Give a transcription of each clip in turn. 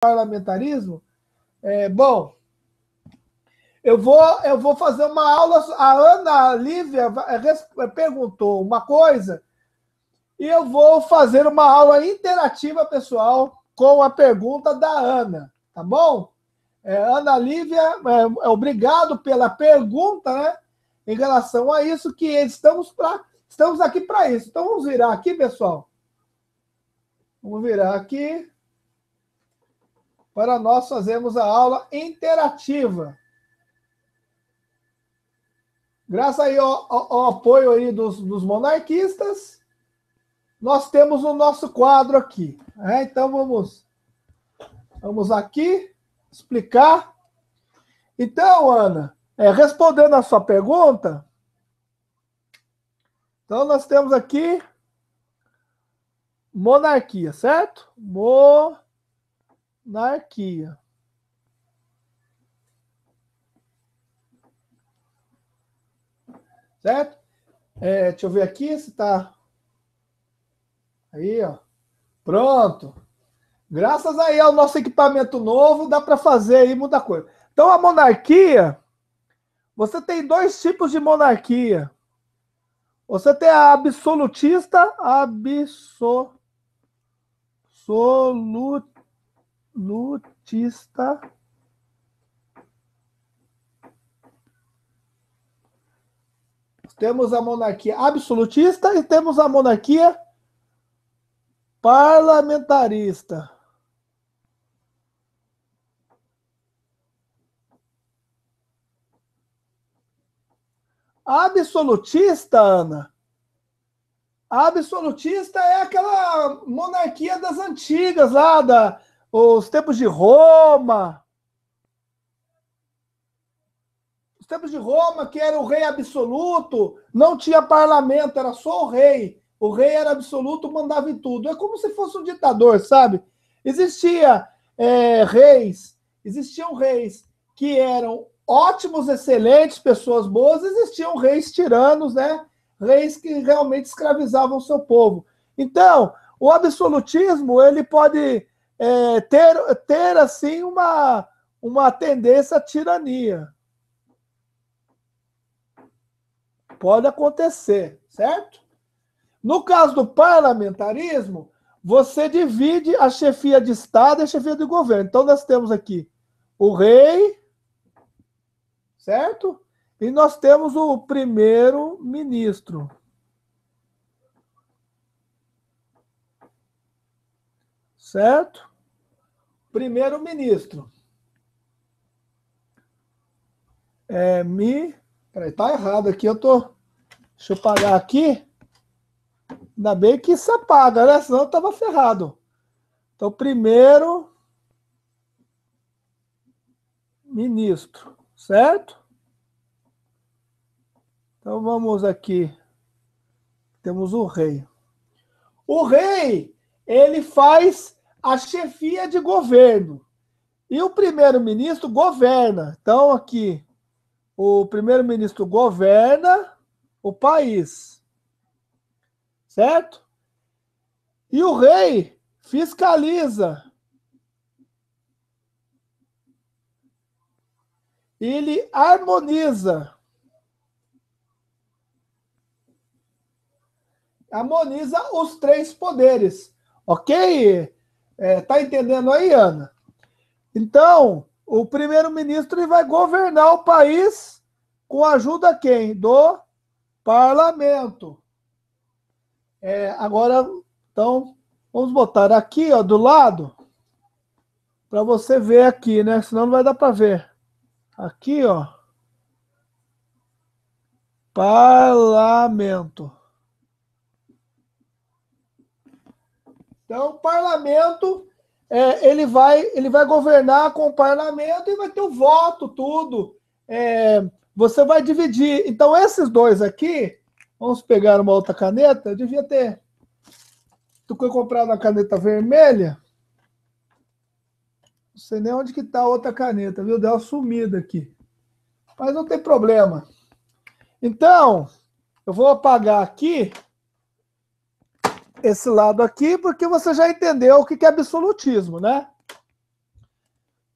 parlamentarismo? Bom, eu vou fazer uma aula. A Ana Lívia perguntou uma coisa e eu vou fazer uma aula interativa, pessoal, com a pergunta da Ana, tá bom? Ana Lívia, obrigado pela pergunta, né? Em relação a isso, que estamos aqui para isso. Então, vamos virar aqui, pessoal. Vamos virar aqui para nós fazermos a aula interativa. Graças aí ao apoio aí dos monarquistas, nós temos o nosso quadro aqui. Então, vamos aqui explicar. Então, Ana, respondendo a sua pergunta, então nós temos aqui monarquia, certo? Monarquia. Certo? Deixa eu ver aqui se tá... Aí, ó. Pronto. Graças aí ao nosso equipamento novo, dá para fazer aí muita coisa. Então, a monarquia, você tem dois tipos de monarquia. Você tem a absolutista, absolutista. Temos a monarquia absolutista e temos a monarquia parlamentarista. A absolutista, Ana, a absolutista é aquela monarquia das antigas, lá os tempos de Roma. Os tempos de Roma, que era o rei absoluto, não tinha parlamento, era só o rei. O rei era absoluto, mandava em tudo. É como se fosse um ditador, sabe? Existiam reis que eram ótimos, excelentes, pessoas boas, existiam reis tiranos, né? Reis que realmente escravizavam o seu povo. Então, o absolutismo, ele pode ter assim, uma tendência à tirania. Pode acontecer, certo? No caso do parlamentarismo, você divide a chefia de Estado e a chefia de governo. Então, nós temos aqui o rei, certo? E nós temos o primeiro-ministro. Certo? Primeiro-ministro. Peraí, tá errado aqui, deixa eu pagar aqui. Ainda bem que isso apaga, né? Senão eu tava ferrado. Então, primeiro-ministro, certo? Então, vamos aqui. Temos o rei. O rei, ele faz a chefia de governo. E o primeiro-ministro governa. Então, aqui, o primeiro-ministro governa o país. Certo? E o rei fiscaliza. Ele harmoniza. Harmoniza os três poderes. Ok? Tá entendendo aí, Ana? Então, o primeiro-ministro vai governar o país com a ajuda quem? Do parlamento. Agora, então, vamos botar aqui, ó, do lado, para você ver aqui, né? Senão não vai dar para ver. Aqui, ó. Parlamento. Então, o parlamento, ele vai governar com o parlamento e vai ter o voto, tudo. Você vai dividir. Então, esses dois aqui, vamos pegar uma outra caneta. Eu devia ter comprado uma caneta vermelha. Não sei nem onde que está a outra caneta, viu? Deu uma sumida aqui. Mas não tem problema. Então, eu vou apagar aqui esse lado aqui, porque você já entendeu o que é absolutismo, né?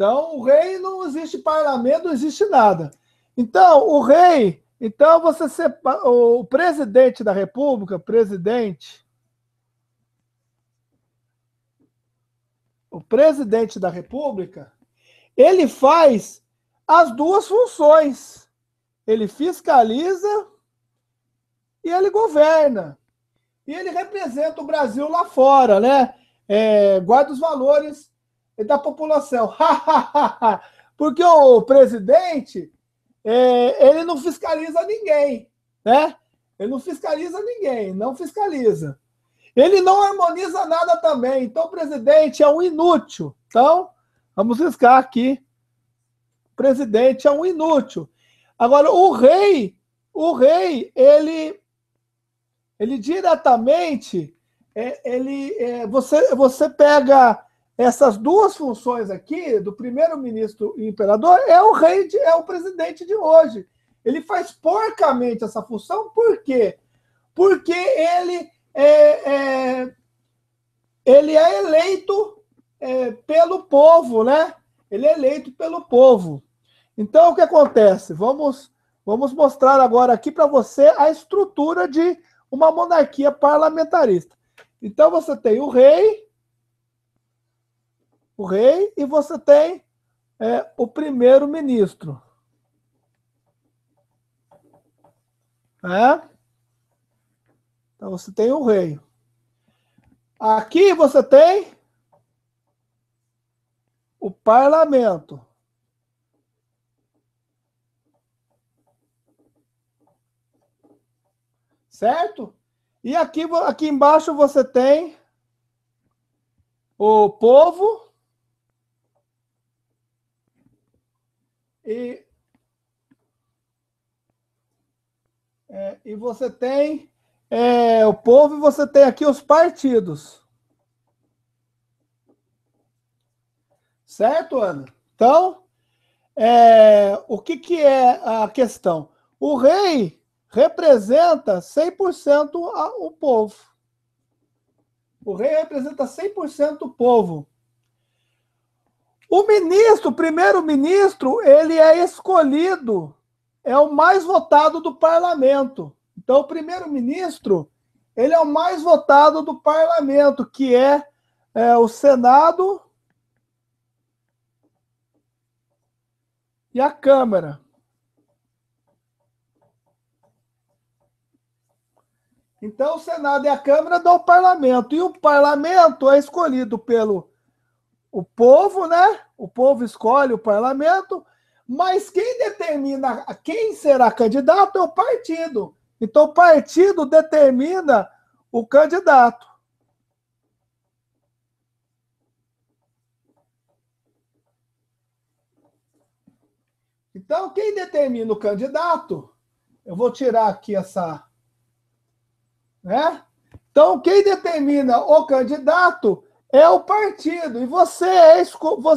Então, o rei não existe parlamento, não existe nada. Então, o rei, então você separa, o presidente da República, o presidente da República, ele faz as duas funções. Ele fiscaliza e ele governa. E ele representa o Brasil lá fora, né? Guarda os valores da população. Porque o presidente, ele não fiscaliza ninguém, né? Ele não fiscaliza ninguém, não fiscaliza. Ele não harmoniza nada também. Então, o presidente é um inútil. Então, vamos riscar aqui. O presidente é um inútil. Agora, o rei, ele diretamente, você pega essas duas funções aqui, do primeiro-ministro e imperador, é o rei, é o presidente de hoje. Ele faz porcamente essa função, por quê? Porque ele é eleito pelo povo, né? Ele é eleito pelo povo. Então, o que acontece? Vamos mostrar agora aqui para você a estrutura de uma monarquia parlamentarista. Então, você tem o rei, e você tem o primeiro-ministro. Então, você tem o rei. Aqui você tem o parlamento. Certo? E aqui embaixo você tem o povo e você tem o povo e você tem aqui os partidos. Certo, Ana? Então, o que é a questão? O rei representa 100% o povo. O rei representa 100% o povo. O ministro, o primeiro-ministro, ele é escolhido, é o mais votado do parlamento. Então, o primeiro-ministro, ele é o mais votado do parlamento, que é o Senado e a Câmara. Então, o Senado e a Câmara dão o parlamento. E o parlamento é escolhido pelo povo, né? O povo escolhe o parlamento, mas quem determina quem será candidato é o partido. Então, o partido determina o candidato. Então, quem determina o candidato, eu vou tirar aqui essa... né? Então, quem determina o candidato é o partido. E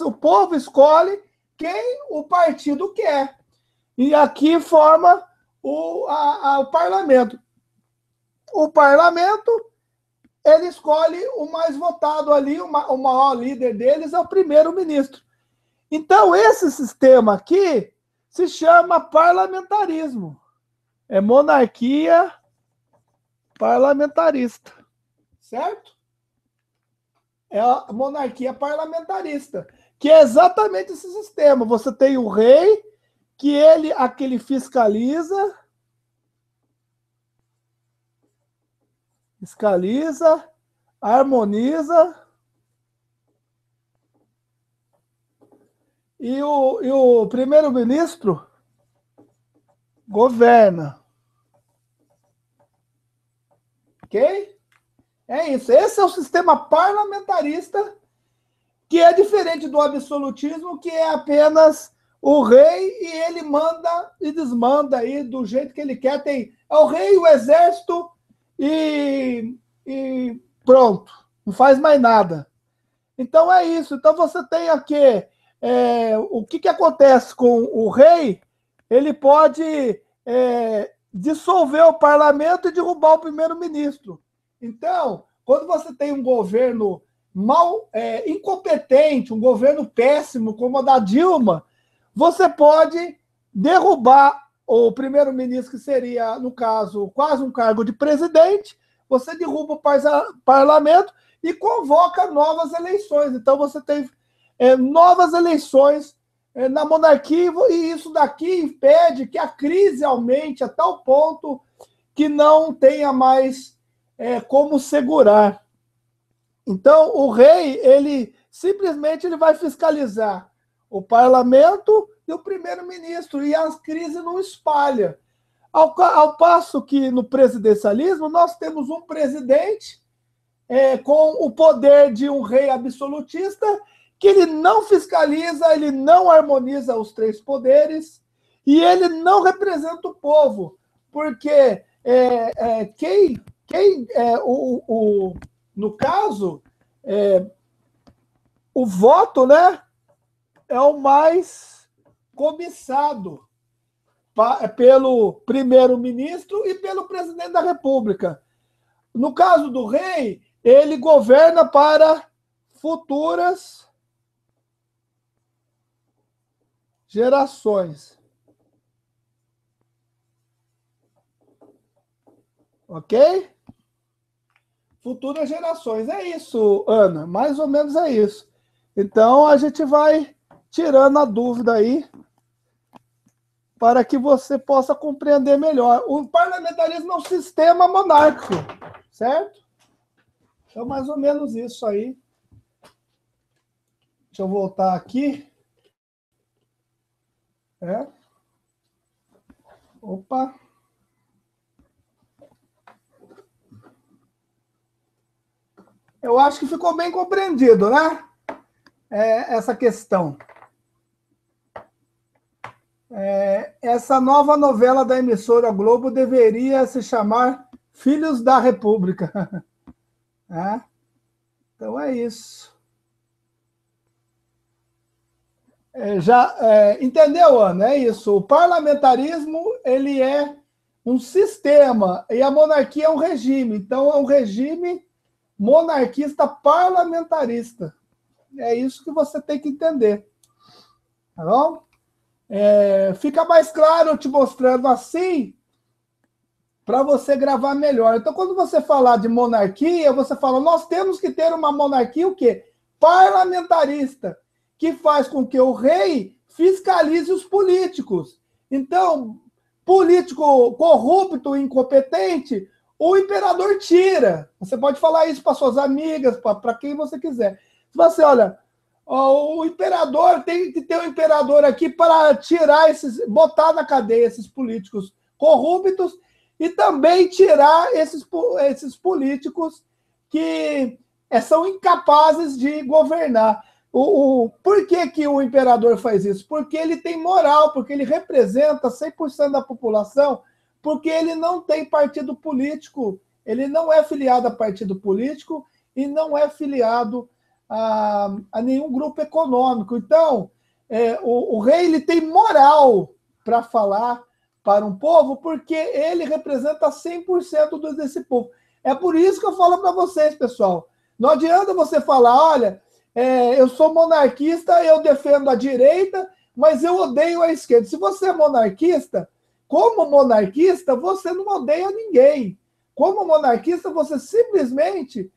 o povo escolhe quem o partido quer. E aqui forma o parlamento. O parlamento, ele escolhe o mais votado ali, o maior líder deles é o primeiro-ministro. Então, esse sistema aqui se chama parlamentarismo. É monarquia parlamentarista. Certo? É a monarquia parlamentarista, que é exatamente esse sistema. Você tem o rei, que ele fiscaliza, harmoniza, e o primeiro-ministro governa. Ok? É isso. Esse é o sistema parlamentarista, que é diferente do absolutismo, que é apenas o rei e ele manda e desmanda aí do jeito que ele quer. É o rei, o exército e pronto. Não faz mais nada. Então é isso. Então você tem aqui o que acontece com o rei. Ele pode dissolver o parlamento e derrubar o primeiro-ministro. Então, quando você tem um governo incompetente, um governo péssimo, como a da Dilma, você pode derrubar o primeiro-ministro, que seria, no caso, quase um cargo de presidente, você derruba o parlamento e convoca novas eleições. Então, você tem novas eleições na monarquia, e isso daqui impede que a crise aumente a tal ponto que não tenha mais como segurar. Então, o rei, ele simplesmente vai fiscalizar o parlamento e o primeiro-ministro, e a crise não espalha. Ao passo que no presidencialismo nós temos um presidente com o poder de um rei absolutista, que ele não fiscaliza, ele não harmoniza os três poderes, e ele não representa o povo, porque no caso, o voto, né, é o mais cobiçado pelo primeiro-ministro e pelo presidente da República. No caso do rei, ele governa para futuras gerações. Ok? Futuras gerações. É isso, Ana. Mais ou menos é isso. Então, a gente vai tirando a dúvida aí para que você possa compreender melhor. O parlamentarismo é um sistema monárquico, certo? Então, mais ou menos isso aí. Deixa eu voltar aqui. Opa. Eu acho que ficou bem compreendido, né? Essa questão. Essa nova novela da emissora Globo deveria se chamar Filhos da República. Então é isso. Entendeu, Ana? É isso. O parlamentarismo, ele é um sistema, e a monarquia é um regime. Então, é um regime monarquista parlamentarista. É isso que você tem que entender. Tá bom? Fica mais claro eu te mostrando assim, para você gravar melhor. Então, quando você falar de monarquia, você fala, nós temos que ter uma monarquia o quê? Parlamentarista, que faz com que o rei fiscalize os políticos. Então, político corrupto, incompetente, o imperador tira. Você pode falar isso para suas amigas, para quem você quiser. Se você, olha, o imperador, tem que ter um imperador aqui para tirar botar na cadeia esses políticos corruptos e também tirar esses políticos que são incapazes de governar. Por que o imperador faz isso? Porque ele tem moral, porque ele representa 100% da população, porque ele não tem partido político, ele não é filiado a partido político e não é filiado a nenhum grupo econômico. Então, o rei ele tem moral para falar para um povo, porque ele representa 100% desse povo. É por isso que eu falo para vocês, pessoal. Não adianta você falar, olha, eu sou monarquista, eu defendo a direita, mas eu odeio a esquerda. Se você é monarquista, como monarquista, você não odeia ninguém. Como monarquista, você simplesmente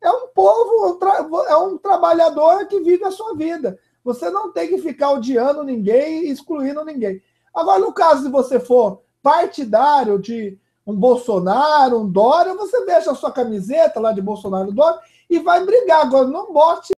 é um povo, é um trabalhador que vive a sua vida. Você não tem que ficar odiando ninguém e excluindo ninguém. Agora, no caso de você for partidário de um Bolsonaro, um Dória, você deixa a sua camiseta lá de Bolsonaro e Dória e vai brigar. Agora, não bote